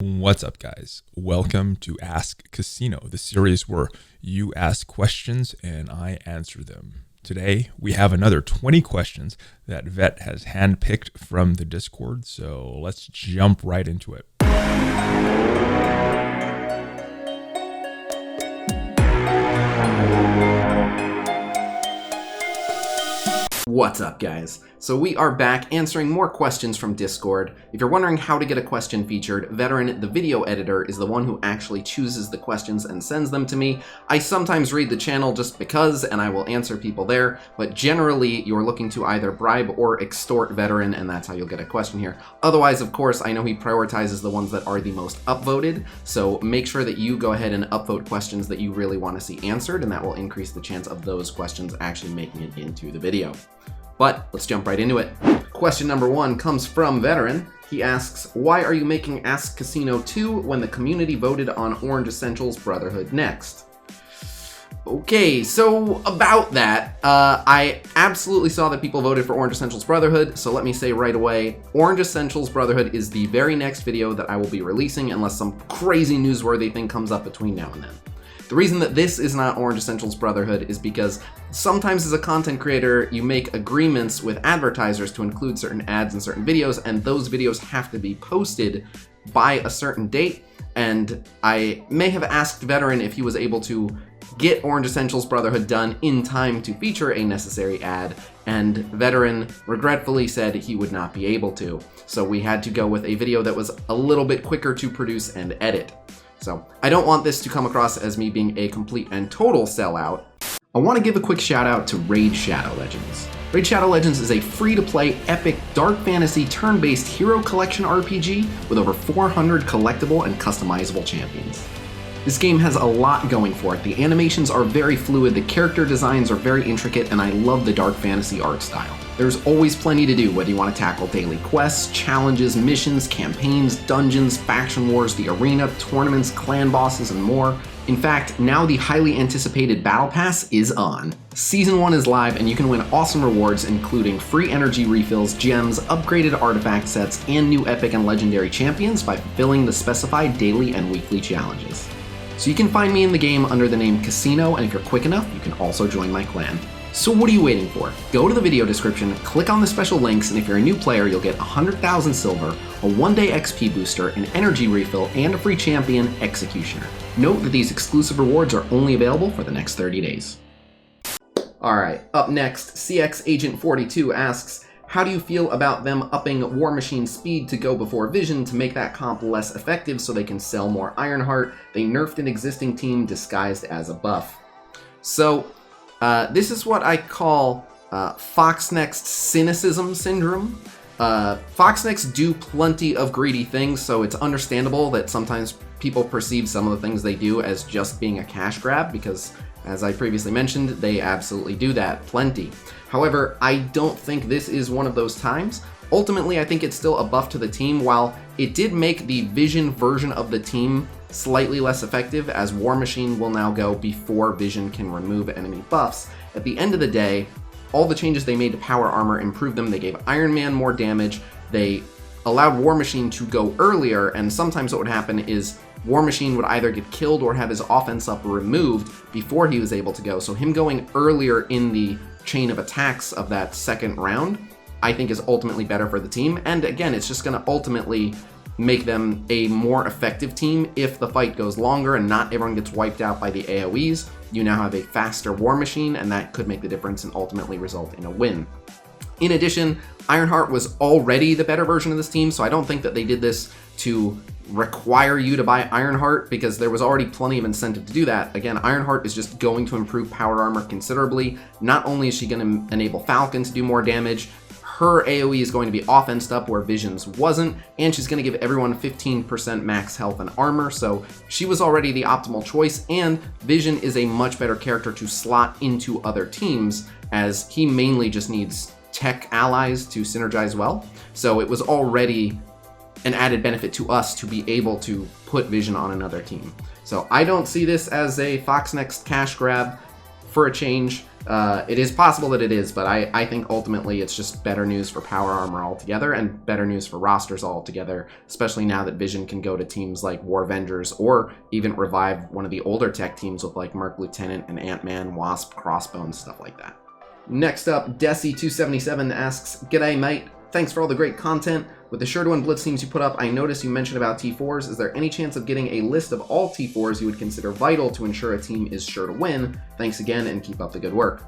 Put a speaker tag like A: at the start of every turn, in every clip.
A: What's up, guys? Welcome to Ask Khasino, the series where you ask questions and I answer them. Today, we have another 20 questions that Vet has handpicked from the Discord, so let's jump right into it.
B: What's up, guys? So we are back answering more questions from Discord. If you're wondering how to get a question featured, Veteran, the video editor, is the one who actually chooses the questions and sends them to me. I sometimes read the channel just because, and I will answer people there, but generally you're looking to either bribe or extort Veteran, and that's how you'll get a question here. Otherwise, of course, I know he prioritizes the ones that are the most upvoted, so make sure that you go ahead and upvote questions that you really want to see answered, and that will increase the chance of those questions actually making it into the video. But let's jump right into it. Question number 1 comes from Veteran. He asks, why are you making Ask Khasino 2 when the community voted on Orange Essentials Brotherhood next? Okay, so about that, I absolutely saw that people voted for Orange Essentials Brotherhood, so let me say right away, Orange Essentials Brotherhood is the very next video that I will be releasing unless some crazy newsworthy thing comes up between now and then. The reason that this is not Orange Essentials Brotherhood is because sometimes as a content creator, you make agreements with advertisers to include certain ads in certain videos, and those videos have to be posted by a certain date. And I may have asked Veteran if he was able to get Orange Essentials Brotherhood done in time to feature a necessary ad, and Veteran regretfully said he would not be able to. So we had to go with a video that was a little bit quicker to produce and edit. So I don't want this to come across as me being a complete and total sellout. I want to give a quick shout out to Raid Shadow Legends. Raid Shadow Legends is a free-to-play, epic, dark fantasy, turn-based hero collection RPG with over 400 collectible and customizable champions. This game has a lot going for it. The animations are very fluid, the character designs are very intricate, and I love the dark fantasy art style. There's always plenty to do, whether you want to tackle daily quests, challenges, missions, campaigns, dungeons, faction wars, the arena, tournaments, clan bosses, and more. In fact, now the highly anticipated Battle Pass is on. Season 1 is live, and you can win awesome rewards including free energy refills, gems, upgraded artifact sets, and new epic and legendary champions by fulfilling the specified daily and weekly challenges. So you can find me in the game under the name Khasino, and if you're quick enough, you can also join my clan. So what are you waiting for? Go to the video description, click on the special links, and if you're a new player, you'll get 100,000 silver, a 1-day XP booster, an energy refill, and a free champion, Executioner. Note that these exclusive rewards are only available for the next 30 days. Alright, up next, CX Agent 42 asks, how do you feel about them upping War Machine's speed to go before Vision to make that comp less effective so they can sell more Ironheart? They nerfed an existing team disguised as a buff. So, this is what I call Foxnext cynicism syndrome. Foxnext do plenty of greedy things, so it's understandable that sometimes people perceive some of the things they do as just being a cash grab, because as I previously mentioned, they absolutely do that plenty. However, I don't think this is one of those times. Ultimately, I think it's still a buff to the team. While it did make the Vision version of the team slightly less effective, as War Machine will now go before Vision can remove enemy buffs, at the end of the day, all the changes they made to power armor improved them. They gave Iron Man more damage, they allowed War Machine to go earlier, and sometimes what would happen is War Machine would either get killed or have his offense up removed before he was able to go. So him going earlier in the chain of attacks of that second round, I think is ultimately better for the team. And again, it's just going to ultimately make them a more effective team if the fight goes longer and not everyone gets wiped out by the AoEs. You now have a faster War Machine, and that could make the difference and ultimately result in a win. In addition, Ironheart was already the better version of this team, so I don't think that they did this to require you to buy Ironheart, because there was already plenty of incentive to do that. Again, Ironheart is just going to improve power armor considerably. Not only is she going to enable Falcon to do more damage, her AoE is going to be offensed up where Vision's wasn't, and she's going to give everyone 15% max health and armor, so she was already the optimal choice, and Vision is a much better character to slot into other teams, as he mainly just needs tech allies to synergize well. So it was already an added benefit to us to be able to put Vision on another team. So I don't see this as a Foxnext cash grab. for a change. It is possible that it is, but I think ultimately it's just better news for Power Armor altogether and better news for rosters altogether, especially now that Vision can go to teams like War Avengers or even revive one of the older tech teams with like Merc Lieutenant and Ant-Man, Wasp, Crossbones, stuff like that. Next up, Desi277 asks, "G'day mate, thanks for all the great content. With the Sure to Win Blitz teams you put up, I noticed you mentioned about T4s. Is there any chance of getting a list of all T4s you would consider vital to ensure a team is sure to win? Thanks again and keep up the good work."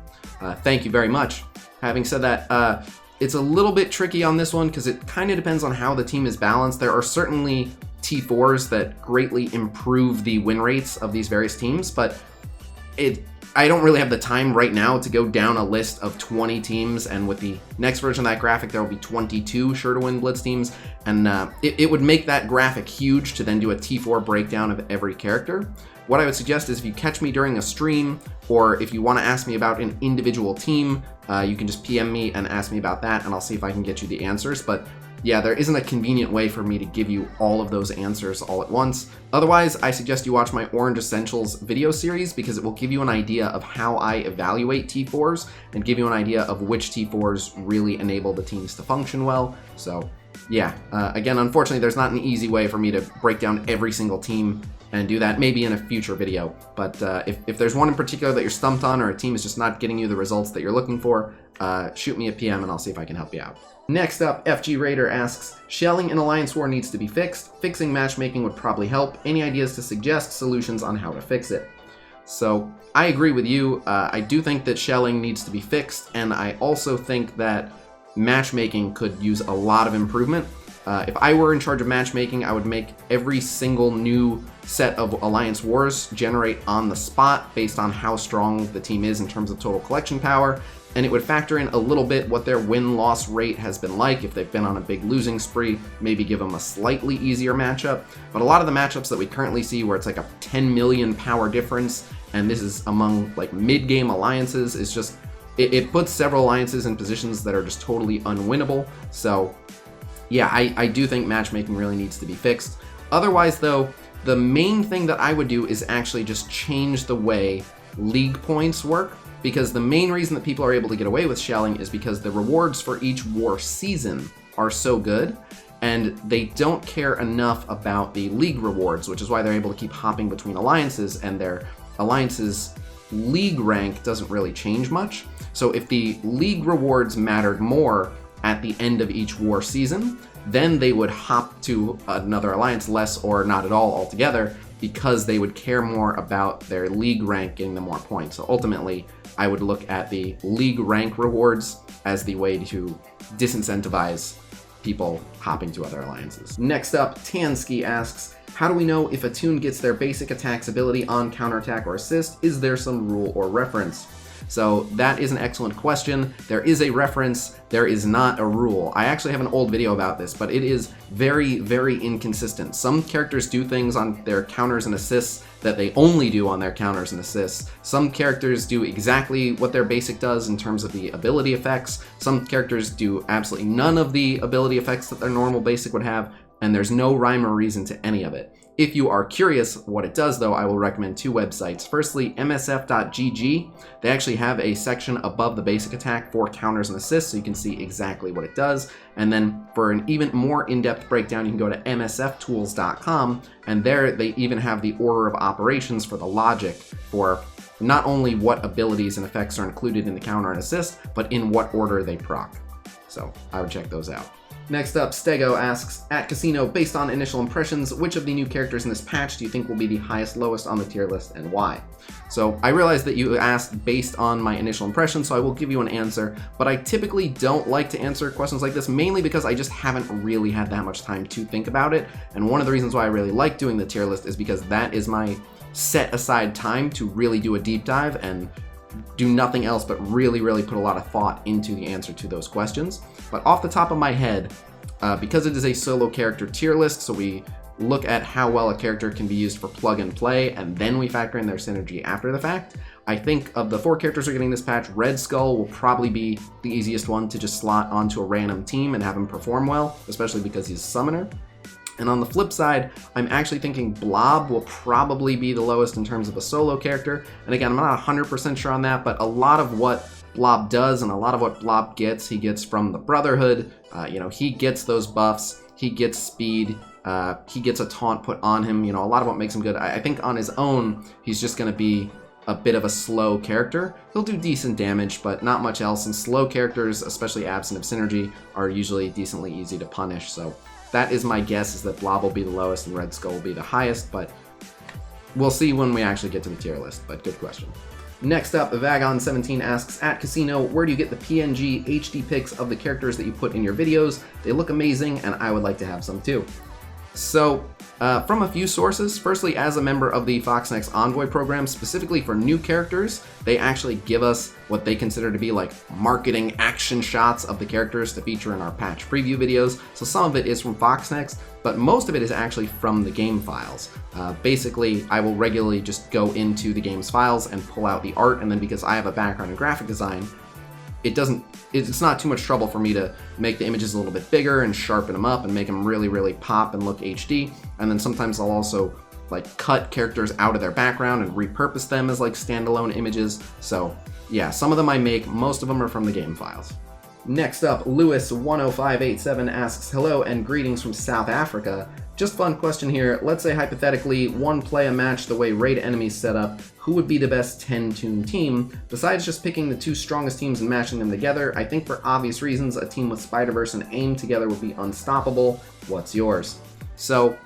B: Thank you very much. Having said that, it's a little bit tricky on this one because it kind of depends on how the team is balanced. There are certainly T4s that greatly improve the win rates of these various teams, but I don't really have the time right now to go down a list of 20 teams, and with the next version of that graphic, there will be 22 Sure to Win Blitz teams, and it would make that graphic huge to then do a T4 breakdown of every character. What I would suggest is if you catch me during a stream, or if you want to ask me about an individual team, you can just PM me and ask me about that, and I'll see if I can get you the answers. But yeah, there isn't a convenient way for me to give you all of those answers all at once. Otherwise, I suggest you watch my Orange Essentials video series because it will give you an idea of how I evaluate T4s and give you an idea of which T4s really enable the teams to function well. So yeah, again, unfortunately, there's not an easy way for me to break down every single team and do that, maybe in a future video. But if there's one in particular that you're stumped on, or a team is just not getting you the results that you're looking for, shoot me a PM and I'll see if I can help you out. Next up, FG Raider asks, "Shelling in Alliance War needs to be fixed. Fixing matchmaking would probably help. Any ideas to suggest solutions on how to fix it?" So I agree with you. I do think that shelling needs to be fixed, and I also think that matchmaking could use a lot of improvement. If I were in charge of matchmaking, I would make every single new set of Alliance Wars generate on the spot based on how strong the team is in terms of total collection power, and it would factor in a little bit what their win-loss rate has been like. If they've been on a big losing spree, maybe give them a slightly easier matchup. But a lot of the matchups that we currently see where it's like a 10 million power difference, and this is among like mid-game alliances, is just, it puts several alliances in positions that are just totally unwinnable. So yeah, I do think matchmaking really needs to be fixed. Otherwise though, the main thing that I would do is actually just change the way league points work, because the main reason that people are able to get away with shelling is because the rewards for each war season are so good, and they don't care enough about the league rewards, which is why they're able to keep hopping between alliances, and their alliance's league rank doesn't really change much. So if the league rewards mattered more at the end of each war season, then they would hop to another alliance less or not at all altogether, because they would care more about their league rank getting them more points. So ultimately, I would look at the league rank rewards as the way to disincentivize people hopping to other alliances. Next up, Tansky asks, "How do we know if a Toon gets their basic attacks ability on counterattack or assist? Is there some rule or reference?" So that is an excellent question. There is a reference, there is not a rule. I actually have an old video about this, but it is very, very inconsistent. Some characters do things on their counters and assists that they only do on their counters and assists. Some characters do exactly what their basic does in terms of the ability effects. Some characters do absolutely none of the ability effects that their normal basic would have, and there's no rhyme or reason to any of it. If you are curious what it does though, I will recommend two websites. Firstly, MSF.gg. They actually have a section above the basic attack for counters and assists, so you can see exactly what it does. And then for an even more in-depth breakdown, you can go to msftools.com, and there they even have the order of operations for the logic for not only what abilities and effects are included in the counter and assist, but in what order they proc. So I would check those out. Next up, Stego asks, "At Casino, based on initial impressions, which of the new characters in this patch do you think will be the highest lowest on the tier list and why?" So I realize that you asked based on my initial impressions, so I will give you an answer, but I typically don't like to answer questions like this, mainly because I just haven't really had that much time to think about it. And one of the reasons why I really like doing the tier list is because that is my set aside time to really do a deep dive and do nothing else but really, really put a lot of thought into the answer to those questions. But off the top of my head, because it is a solo character tier list, so we look at how well a character can be used for plug and play, and then we factor in their synergy after the fact. I think of the 4 characters we're getting this patch, Red Skull will probably be the easiest one to just slot onto a random team and have him perform well, especially because he's a summoner. And on the flip side, I'm actually thinking Blob will probably be the lowest in terms of a solo character. And again, I'm not 100% sure on that, but a lot of what Blob does and a lot of what Blob gets, he gets from the Brotherhood. He gets those buffs, he gets speed, he gets a taunt put on him. A lot of what makes him good. I think on his own, he's just going to be a bit of a slow character. He'll do decent damage, but not much else. And slow characters, especially absent of synergy, are usually decently easy to punish. So that is my guess, is that Blob will be the lowest and Red Skull will be the highest, but we'll see when we actually get to the tier list, but good question. Next up, Vagon17 asks, at Khasino, where do you get the PNG HD pics of the characters that you put in your videos? They look amazing, and I would like to have some too. So, from a few sources. Firstly, as a member of the FoxNext Envoy program, specifically for new characters, they actually give us what they consider to be like marketing action shots of the characters to feature in our patch preview videos. So some of it is from FoxNext, but most of it is actually from the game files. Basically, I will regularly just go into the game's files and pull out the art, and then because I have a background in graphic design, it's not too much trouble for me to make the images a little bit bigger and sharpen them up and make them really, really pop and look HD. And then sometimes I'll also like cut characters out of their background and repurpose them as like standalone images. So yeah, some of them I make, most of them are from the game files. Next up, Lewis10587 asks, hello and greetings from South Africa. Just fun question here. Let's say hypothetically, one play a match the way raid enemies set up. Who would be the best 10 Toon team? Besides just picking the two strongest teams and matching them together, I think for obvious reasons, a team with Spider-Verse and AIM together would be unstoppable. What's yours? So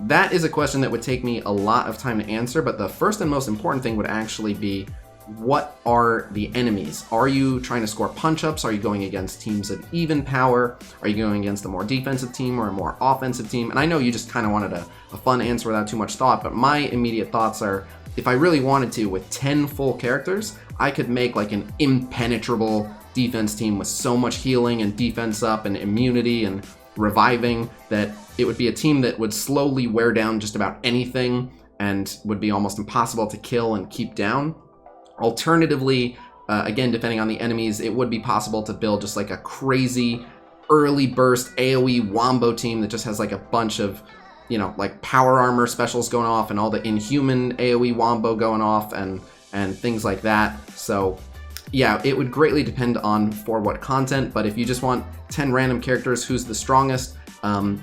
B: that is a question that would take me a lot of time to answer, but the first and most important thing would actually be, what are the enemies? Are you trying to score punch-ups? Are you going against teams of even power? Are you going against a more defensive team or a more offensive team? And I know you just kind of wanted a fun answer without too much thought, but my immediate thoughts are, if I really wanted to, with 10 full characters, I could make like an impenetrable defense team with so much healing and defense up and immunity and reviving that it would be a team that would slowly wear down just about anything and would be almost impossible to kill and keep down. Alternatively, again, depending on the enemies, it would be possible to build just like a crazy early burst AoE wombo team that just has like a bunch of, like power armor specials going off and all the inhuman AoE wombo going off and things like that. So yeah, it would greatly depend on for what content, but if you just want 10 random characters, who's the strongest?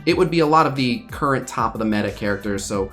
B: It would be a lot of the current top of the meta characters. So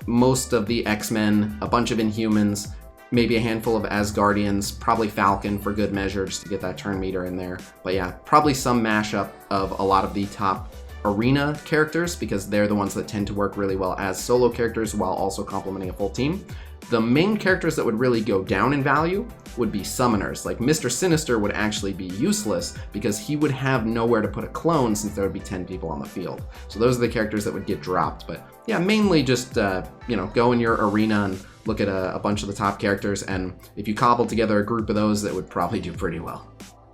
B: most of the X-Men, a bunch of Inhumans, maybe a handful of Asgardians, probably Falcon for good measure, just to get that turn meter in there. But yeah, probably some mashup of a lot of the top arena characters, because they're the ones that tend to work really well as solo characters while also complementing a full team. The main characters that would really go down in value would be summoners. Like Mr. Sinister would actually be useless because he would have nowhere to put a clone since there would be 10 people on the field. So those are the characters that would get dropped. But yeah, mainly just, go in your arena and look at a bunch of the top characters, and if you cobble together a group of those, that would probably do pretty well.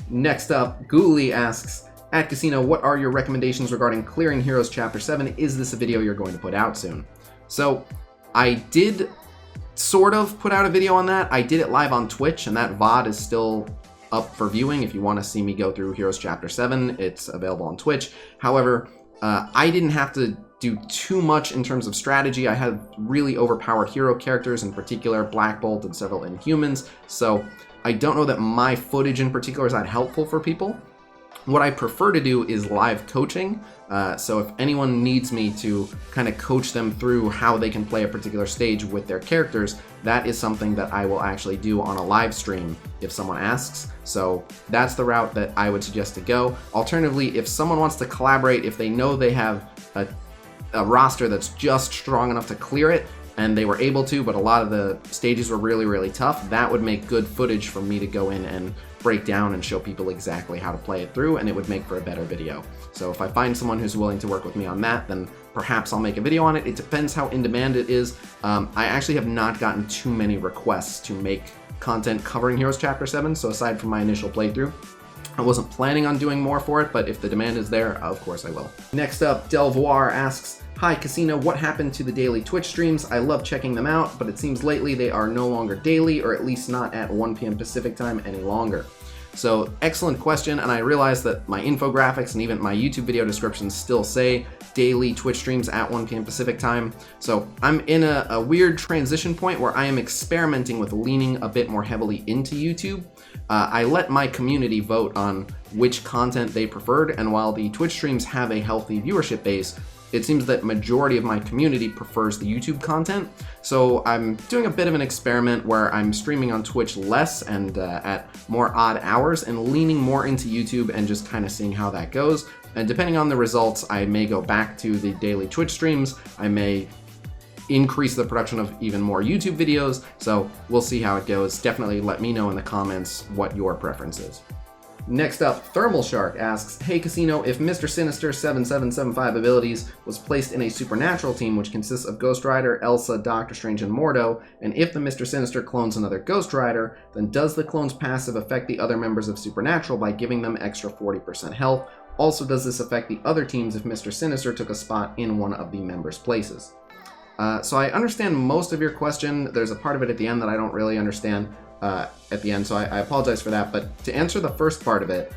B: Next up, Ghoulie asks, at Khasino, what are your recommendations regarding clearing Heroes Chapter 7? Is this a video you're going to put out soon? So I did sort of put out a video on that. I did it live on Twitch, and that VOD is still up for viewing. If you want to see me go through Heroes Chapter 7, it's available on Twitch. However, I didn't have to do too much in terms of strategy. I had really overpowered hero characters, in particular Black Bolt and several Inhumans, so I don't know that my footage in particular is that helpful for people. What I prefer to do is live coaching, so if anyone needs me to kind of coach them through how they can play a particular stage with their characters, that is something that I will actually do on a live stream if someone asks. So that's the route that I would suggest to go. Alternatively, if someone wants to collaborate, if they know they have a roster that's just strong enough to clear it, and they were able to, but a lot of the stages were really, really tough, that would make good footage for me to go in and break down and show people exactly how to play it through, and it would make for a better video. So if I find someone who's willing to work with me on that, then perhaps I'll make a video on it. It depends how in demand it is. I actually have not gotten too many requests to make content covering Heroes Chapter 7, so aside from my initial playthrough, I wasn't planning on doing more for it, but if the demand is there, of course I will. Next up, Delvoir asks, hi Khasino, what happened to the daily Twitch streams? I love checking them out, but it seems lately they are no longer daily, or at least not at 1 p.m. Pacific time any longer. So excellent question, and I realize that my infographics and even my YouTube video descriptions still say daily Twitch streams at 1 p.m. Pacific time. So I'm in a weird transition point where I am experimenting with leaning a bit more heavily into YouTube. I let my community vote on which content they preferred, and while the Twitch streams have a healthy viewership base, it seems that majority of my community prefers the YouTube content. So I'm doing a bit of an experiment where I'm streaming on Twitch less and at more odd hours and leaning more into YouTube and just kind of seeing how that goes. And depending on the results, I may go back to the daily Twitch streams. I may increase the production of even more YouTube videos. So we'll see how it goes. Definitely let me know in the comments what your preference is. Next up, Thermal Shark asks, hey Khasino, if Mr. Sinister 7775 abilities was placed in a supernatural team which consists of Ghost Rider, Elsa, Doctor Strange, and Mordo, and if the Mr. Sinister clones another Ghost Rider, then does the clone's passive affect the other members of Supernatural by giving them extra 40% health? Also, does this affect the other teams if Mr. Sinister took a spot in one of the members' places? So I understand most of your question. There's a part of it at the end that I don't really understand at the end, so I apologize for that. But to answer the first part of it,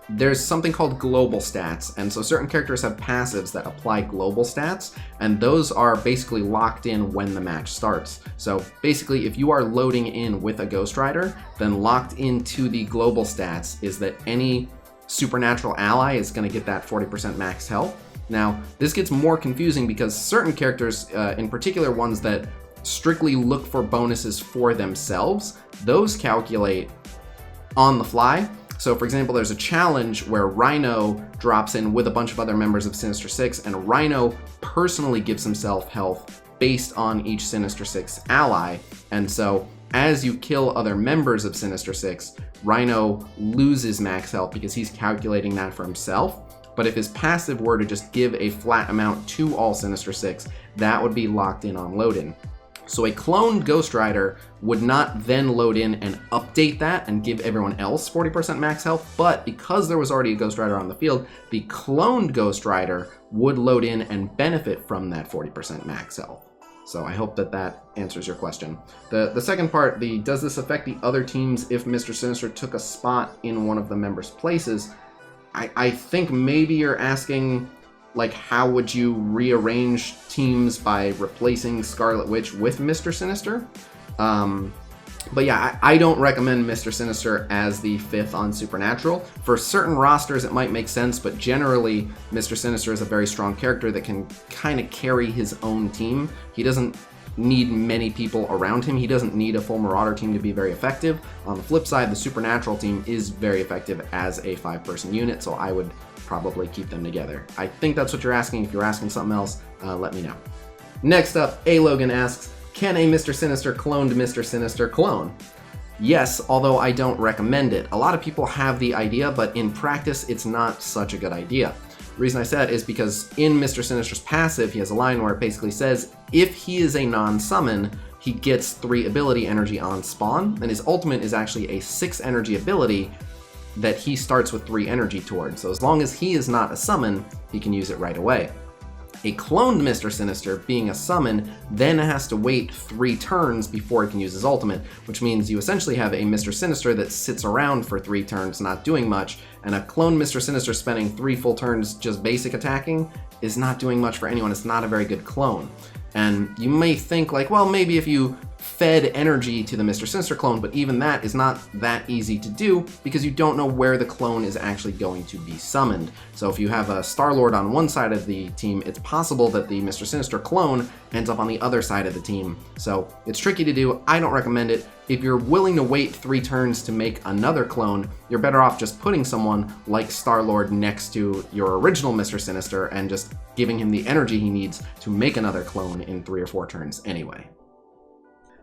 B: there's something called global stats, and so certain characters have passives that apply global stats, and those are basically locked in when the match starts. So basically, if you are loading in with a Ghost Rider, then locked into the global stats is that any supernatural ally is going to get that 40% max health. Now, this gets more confusing because certain characters, in particular ones that strictly look for bonuses for themselves, those calculate on the fly. So for example, there's a challenge where Rhino drops in with a bunch of other members of Sinister Six, and Rhino personally gives himself health based on each Sinister Six ally. And so as you kill other members of Sinister Six, Rhino loses max health because he's calculating that for himself. But if his passive were to just give a flat amount to all Sinister Six, that would be locked in on load-in. So a cloned Ghost Rider would not then load in and update that and give everyone else 40% max health, but because there was already a Ghost Rider on the field, the cloned Ghost Rider would load in and benefit from that 40% max health. So I hope that that answers your question. The second part, does this affect the other teams if Mr. Sinister took a spot in one of the members' places? I think maybe you're asking, like, how would you rearrange teams by replacing Scarlet Witch with Mr. Sinister? But yeah, I don't recommend Mr. Sinister as the 5th on Supernatural. For certain rosters, it might make sense, but generally, Mr. Sinister is a very strong character that can kind of carry his own team. He doesn't need many people around him. He doesn't need a full Marauder team to be very effective. On the flip side, the Supernatural team is very effective as a 5-person unit, so I would probably keep them together. I think that's what you're asking. If you're asking something else, let me know. Next up, A. Logan asks, can a Mr. Sinister cloned Mr. Sinister clone? Yes, although I don't recommend it. A lot of people have the idea, but in practice, it's not such a good idea. The reason I said is because in Mr. Sinister's passive, he has a line where it basically says, if he is a non-summon, he gets 3 ability energy on spawn, and his ultimate is actually a 6 energy ability that he starts with 3 energy towards. So as long as he is not a summon, he can use it right away. A cloned Mr. Sinister, being a summon, then has to wait 3 turns before he can use his ultimate, which means you essentially have a Mr. Sinister that sits around for 3 turns not doing much, and a cloned Mr. Sinister spending 3 full turns just basic attacking is not doing much for anyone. It's not a very good clone. And you may think like, well, maybe if you fed energy to the Mr. Sinister clone, but even that is not that easy to do because you don't know where the clone is actually going to be summoned. So if you have a Star-Lord on one side of the team, it's possible that the Mr. Sinister clone ends up on the other side of the team. So it's tricky to do. I don't recommend it. If you're willing to wait 3 turns to make another clone, you're better off just putting someone like Star-Lord next to your original Mr. Sinister and just giving him the energy he needs to make another clone in 3 or 4 turns anyway.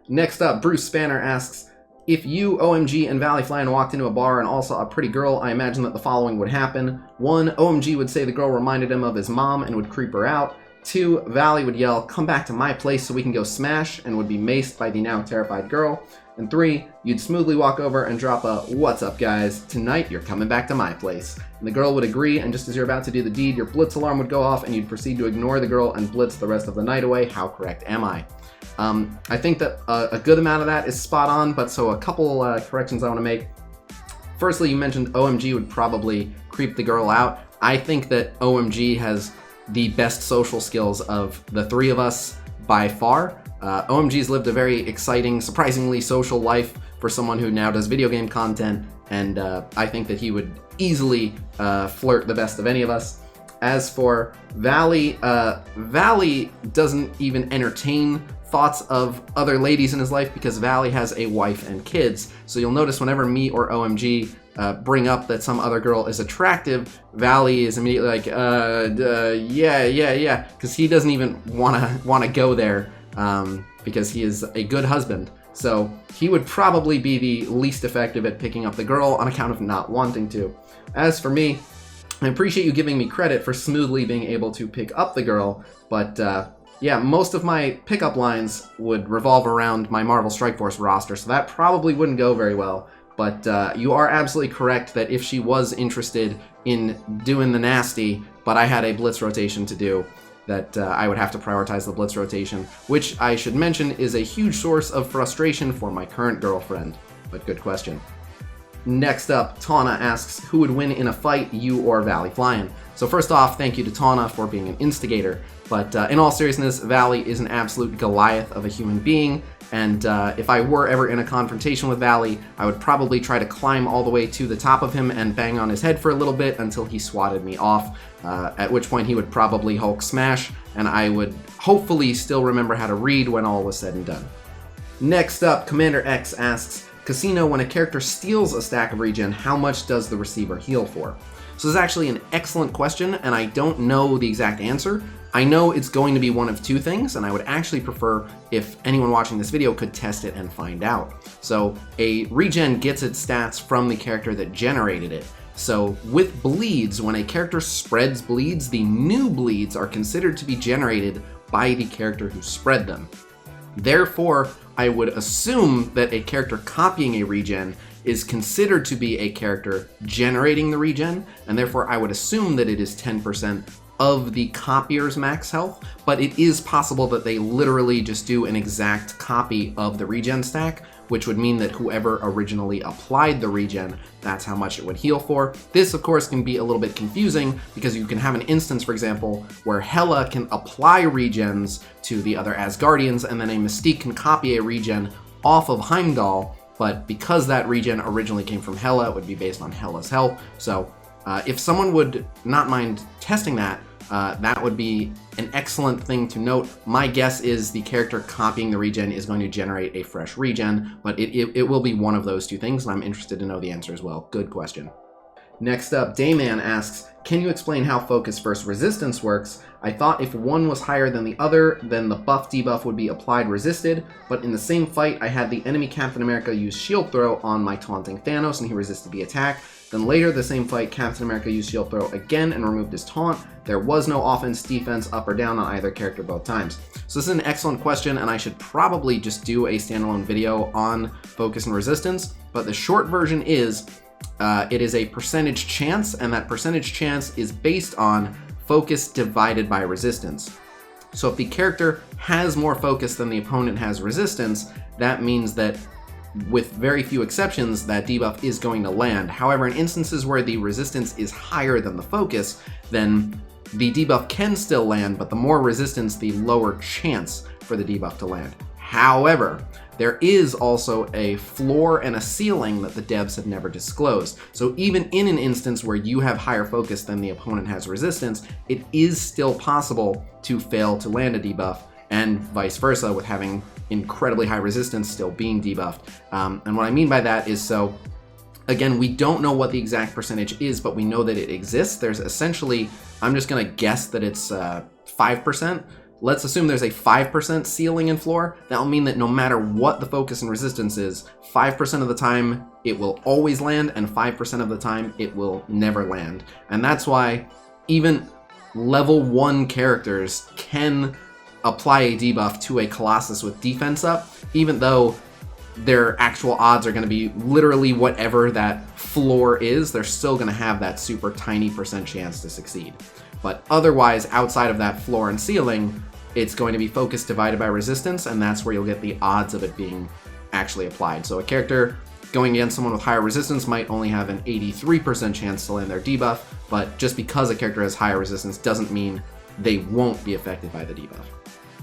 B: Next up, Bruce Spanner asks, if you, OMG, and Valleyfly walked into a bar and all saw a pretty girl, I imagine that the following would happen. 1, OMG would say the girl reminded him of his mom and would creep her out. 2, Valley would yell, come back to my place so we can go smash, and would be maced by the now terrified girl. And 3, you'd smoothly walk over and drop a, what's up guys, tonight you're coming back to my place. And the girl would agree, and just as you're about to do the deed, your blitz alarm would go off and you'd proceed to ignore the girl and blitz the rest of the night away. How correct am I? I think that a good amount of that is spot on, but so a couple corrections I want to make. Firstly, you mentioned OMG would probably creep the girl out. I think that OMG has the best social skills of the three of us by far. OMG's lived a very exciting, surprisingly social life for someone who now does video game content, and I think that he would easily flirt the best of any of us. As for Valley, Valley doesn't even entertain thoughts of other ladies in his life because Valley has a wife and kids. So you'll notice whenever me or OMG bring up that some other girl is attractive, Valley is immediately like, yeah, because he doesn't even want to go there because he is a good husband. So he would probably be the least effective at picking up the girl on account of not wanting to. As for me, I appreciate you giving me credit for smoothly being able to pick up the girl, but yeah, most of my pickup lines would revolve around my Marvel Strike Force roster, so that probably wouldn't go very well. But you are absolutely correct that if she was interested in doing the nasty, but I had a blitz rotation to do, that I would have to prioritize the blitz rotation, which I should mention is a huge source of frustration for my current girlfriend. But good question. Next up, Tana asks, who would win in a fight, you or Valley Flyin'? So first off, thank you to Tana for being an instigator, but in all seriousness, Valley is an absolute Goliath of a human being, and if I were ever in a confrontation with Valley, I would probably try to climb all the way to the top of him and bang on his head for a little bit until he swatted me off, at which point he would probably Hulk smash, and I would hopefully still remember how to read when all was said and done. Next up, Commander X asks, Khasino, when a character steals a stack of regen, how much does the receiver heal for? So this is actually an excellent question, and I don't know the exact answer. I know it's going to be one of two things, and I would actually prefer if anyone watching this video could test it and find out. So a regen gets its stats from the character that generated it. So with bleeds, when a character spreads bleeds, the new bleeds are considered to be generated by the character who spread them. Therefore, I would assume that a character copying a regen is considered to be a character generating the regen, and therefore I would assume that it is 10% of the copier's max health, but it is possible that they literally just do an exact copy of the regen stack, which would mean that whoever originally applied the regen, that's how much it would heal for. This, of course, can be a little bit confusing because you can have an instance, for example, where Hela can apply regens to the other Asgardians, and then a Mystique can copy a regen off of Heimdall, but because that regen originally came from Hela, it would be based on Hela's health. So if someone would not mind testing that, that would be an excellent thing to note. My guess is the character copying the regen is going to generate a fresh regen, but it will be one of those two things, and I'm interested to know the answer as well. Good question. Next up, Daemon asks, can you explain how focus versus resistance works? I thought if one was higher than the other, then the buff debuff would be applied resisted, but in the same fight, I had the enemy Captain America use shield throw on my taunting Thanos, and he resisted the attack. Then later, the same fight, Captain America used shield throw again and removed his taunt. There was no offense, defense, up or down on either character both times. So this is an excellent question, and I should probably just do a standalone video on focus and resistance, but the short version is, it is a percentage chance, and that percentage chance is based on focus divided by resistance. So if the character has more focus than the opponent has resistance, that means that with very few exceptions, that debuff is going to land. However, in instances where the resistance is higher than the focus, then the debuff can still land, but the more resistance, the lower chance for the debuff to land. However, there is also a floor and a ceiling that the devs have never disclosed. So even in an instance where you have higher focus than the opponent has resistance, it is still possible to fail to land a debuff, and vice versa with having incredibly high resistance still being debuffed. And what I mean by that is, so again, we don't know what the exact percentage is, but we know that it exists. There's essentially, I'm just gonna guess that it's 5%. Let's assume there's a 5% ceiling and floor. That'll mean that no matter what the focus and resistance is, 5% of the time it will always land, and 5% of the time it will never land. And that's why even level 1 characters can apply a debuff to a Colossus with defense up, even though their actual odds are going to be literally whatever that floor is. They're still going to have that super tiny percent chance to succeed. But otherwise, outside of that floor and ceiling, it's going to be focus divided by resistance, and that's where you'll get the odds of it being actually applied. So a character going against someone with higher resistance might only have an 83% chance to land their debuff, but just because a character has higher resistance doesn't mean they won't be affected by the debuff.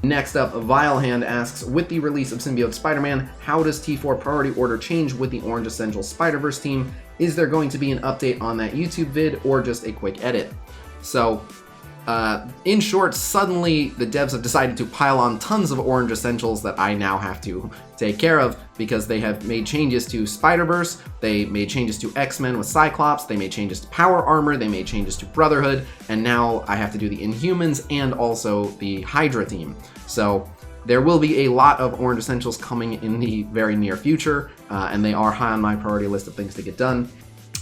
B: Next up, Vilehand asks, with the release of Symbiote Spider-Man, how does T4 priority order change with the Orange Essential Spider-Verse team? Is there going to be an update on that YouTube vid or just a quick edit? So, in short, suddenly the devs have decided to pile on tons of Orange Essentials that I now have to take care of because they have made changes to Spider-Verse, they made changes to X-Men with Cyclops, they made changes to Power Armor, they made changes to Brotherhood, and now I have to do the Inhumans and also the Hydra team. So there will be a lot of Orange Essentials coming in the very near future, and they are high on my priority list of things to get done.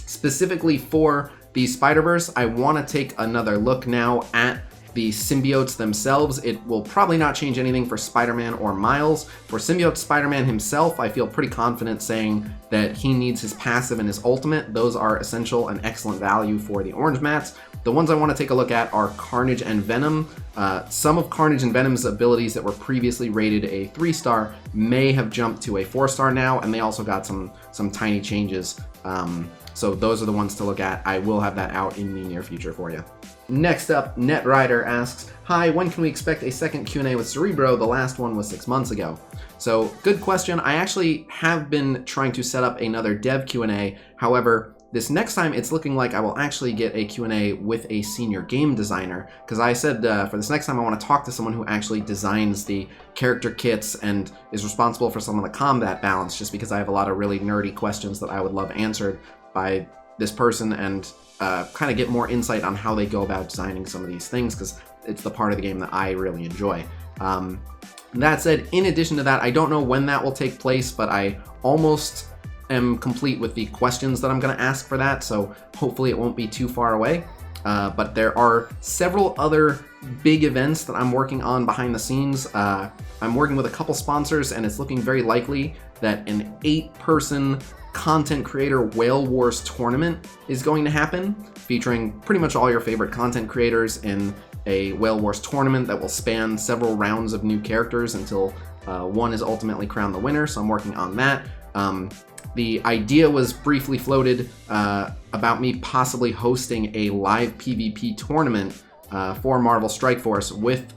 B: Specifically for the Spider-Verse, I want to take another look now at the symbiotes themselves. It will probably not change anything for Spider-Man or Miles. For Symbiote Spider-Man himself, I feel pretty confident saying that he needs his passive and his ultimate. Those are essential and excellent value for the orange mats. The ones I want to take a look at are Carnage and Venom. Some of Carnage and Venom's abilities that were previously rated a 3-star may have jumped to a 4-star now, and they also got some tiny changes. So those are the ones to look at. I will have that out in the near future for you. Next up, Netrider asks, hi, when can we expect a second Q&A with Cerebro? The last one was 6 months ago. So good question. I actually have been trying to set up another dev Q&A. However, this next time it's looking like I will actually get a Q&A with a senior game designer, because I said for this next time I want to talk to someone who actually designs the character kits and is responsible for some of the combat balance, just because I have a lot of really nerdy questions that I would love answered by this person, and kind of get more insight on how they go about designing some of these things, because it's the part of the game that I really enjoy. That said, in addition to that, I don't know when that will take place, but I almost am complete with the questions that I'm going to ask for that, so hopefully it won't be too far away. But there are several other big events that I'm working on behind the scenes. I'm working with a couple sponsors, and it's looking very likely that an 8-person content creator Whale Wars tournament is going to happen, featuring pretty much all your favorite content creators in a Whale Wars tournament that will span several rounds of new characters until one is ultimately crowned the winner, so I'm working on that. The idea was briefly floated about me possibly hosting a live PvP tournament for Marvel Strike Force with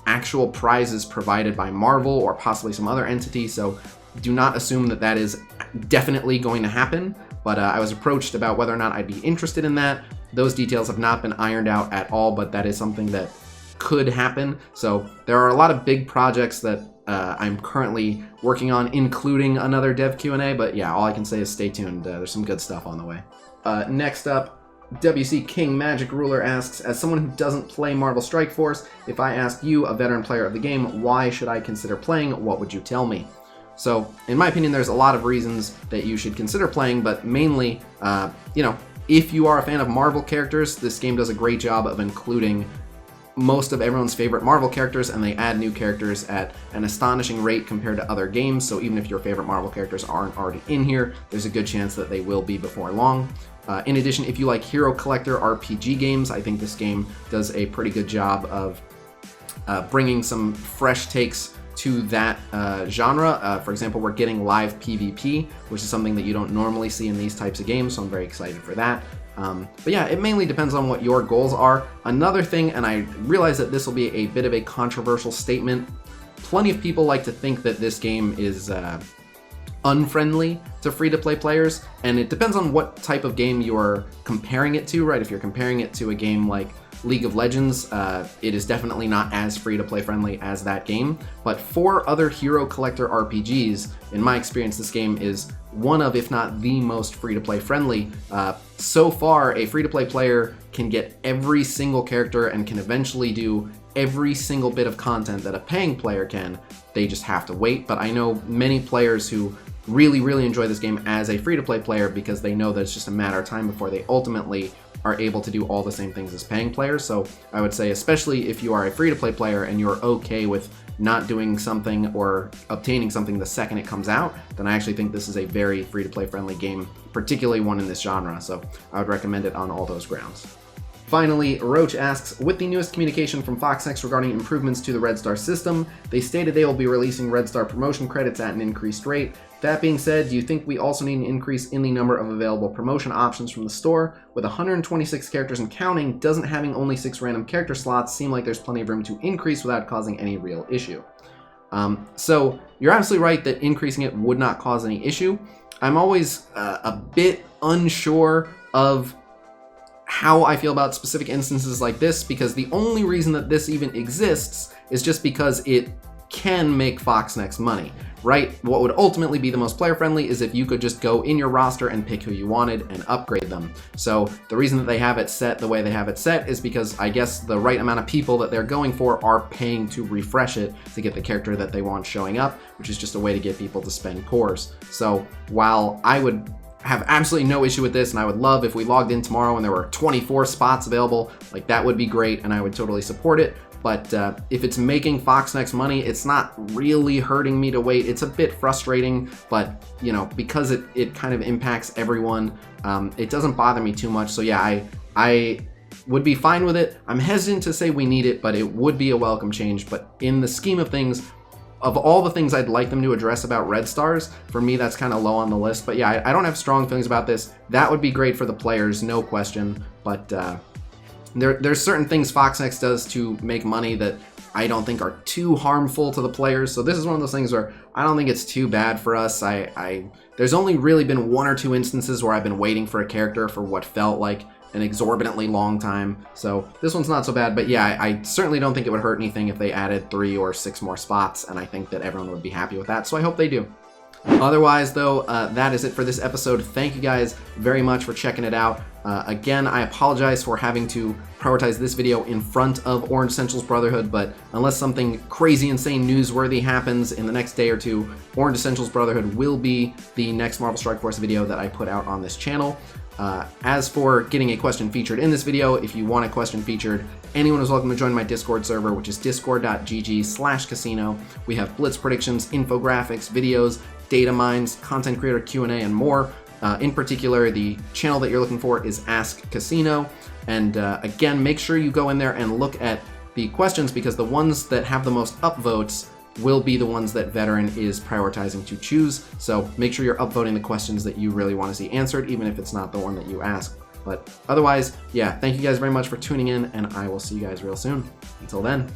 B: actual prizes provided by Marvel or possibly some other entity, so do not assume that that is definitely going to happen, but I was approached about whether or not I'd be interested in that. Those details have not been ironed out at all, but that is something that could happen. So there are a lot of big projects that I'm currently working on, including another dev Q&A, but yeah, all I can say is stay tuned. There's some good stuff on the way. Next up, WC King Magic Ruler asks, as someone who doesn't play Marvel Strike Force, if I asked you, a veteran player of the game, why should I consider playing, what would you tell me? So, in my opinion, there's a lot of reasons that you should consider playing, but mainly, if you are a fan of Marvel characters, this game does a great job of including most of everyone's favorite Marvel characters, and they add new characters at an astonishing rate compared to other games, so even if your favorite Marvel characters aren't already in here, there's a good chance that they will be before long. In addition, if you like hero collector RPG games, I think this game does a pretty good job of bringing some fresh takes to that genre. For example, we're getting live PvP, which is something that you don't normally see in these types of games, so I'm very excited for that. But yeah, it mainly depends on what your goals are. Another thing, and I realize that this will be a bit of a controversial statement, plenty of people like to think that this game is unfriendly to free-to-play players, and it depends on what type of game you're comparing it to, right? If you're comparing it to a game like League of Legends, it is definitely not as free-to-play friendly as that game, but for other hero collector RPGs, in my experience, this game is one of, if not the most free-to-play friendly. So far, a free-to-play player can get every single character and can eventually do every single bit of content that a paying player can. They just have to wait, but I know many players who really enjoy this game as a free-to-play player because they know that it's just a matter of time before they ultimately are able to do all the same things as paying players. So I would say, especially if you are a free-to-play player and you're okay with not doing something or obtaining something the second it comes out, then I actually think this is a very free-to-play friendly game, particularly one in this genre. So I would recommend it on all those grounds. Finally, Roach asks, with the newest communication from FoxX regarding improvements to the Red Star system, they stated they will be releasing Red Star promotion credits at an increased rate. That being said, do you think we also need an increase in the number of available promotion options from the store? With 126 characters and counting, doesn't having only 6 random character slots seem like there's plenty of room to increase without causing any real issue? So you're absolutely right that increasing it would not cause any issue. I'm always a bit unsure of how I feel about specific instances like this, because the only reason that this even exists is just because it can make Foxnext money, right? What would ultimately be the most player friendly is if you could just go in your roster and pick who you wanted and upgrade them. So the reason that they have it set the way they have it set is because I guess the right amount of people that they're going for are paying to refresh it to get the character that they want showing up, which is just a way to get people to spend cores. So while I would have absolutely no issue with this, and I would love if we logged in tomorrow and there were 24 spots available, like that would be great and I would totally support it. But if it's making Foxnext money, it's not really hurting me to wait. It's a bit frustrating, but you know, because it kind of impacts everyone, it doesn't bother me too much. So yeah, I would be fine with it. I'm hesitant to say we need it, but it would be a welcome change. But in the scheme of things, of all the things I'd like them to address about Red Stars, for me that's kind of low on the list. But yeah, I don't have strong feelings about this. That would be great for the players, no question. But there's certain things Foxnext does to make money that I don't think are too harmful to the players. So this is one of those things where I don't think it's too bad for us. There's only really been 1 or 2 instances where I've been waiting for a character for what felt like an exorbitantly long time. So this one's not so bad, but yeah, I certainly don't think it would hurt anything if they added 3 or 6 more spots, and I think that everyone would be happy with that. So I hope they do. Otherwise, though, that is it for this episode. Thank you guys very much for checking it out. Again, I apologize for having to prioritize this video in front of Orange Essentials Brotherhood, but unless something crazy, insane, newsworthy happens in the next day or 2, Orange Essentials Brotherhood will be the next Marvel Strike Force video that I put out on this channel. As for getting a question featured in this video, if you want a question featured, anyone is welcome to join my Discord server, which is discord.gg/Khasino. We have blitz predictions, infographics, videos, data mines, content creator Q&A, and more. In particular, the channel that you're looking for is Ask Khasino. And again, make sure you go in there and look at the questions, because the ones that have the most upvotes will be the ones that Veteran is prioritizing to choose. So make sure you're upvoting the questions that you really want to see answered, even if it's not the one that you ask. But otherwise, yeah, thank you guys very much for tuning in, and I will see you guys real soon. Until then.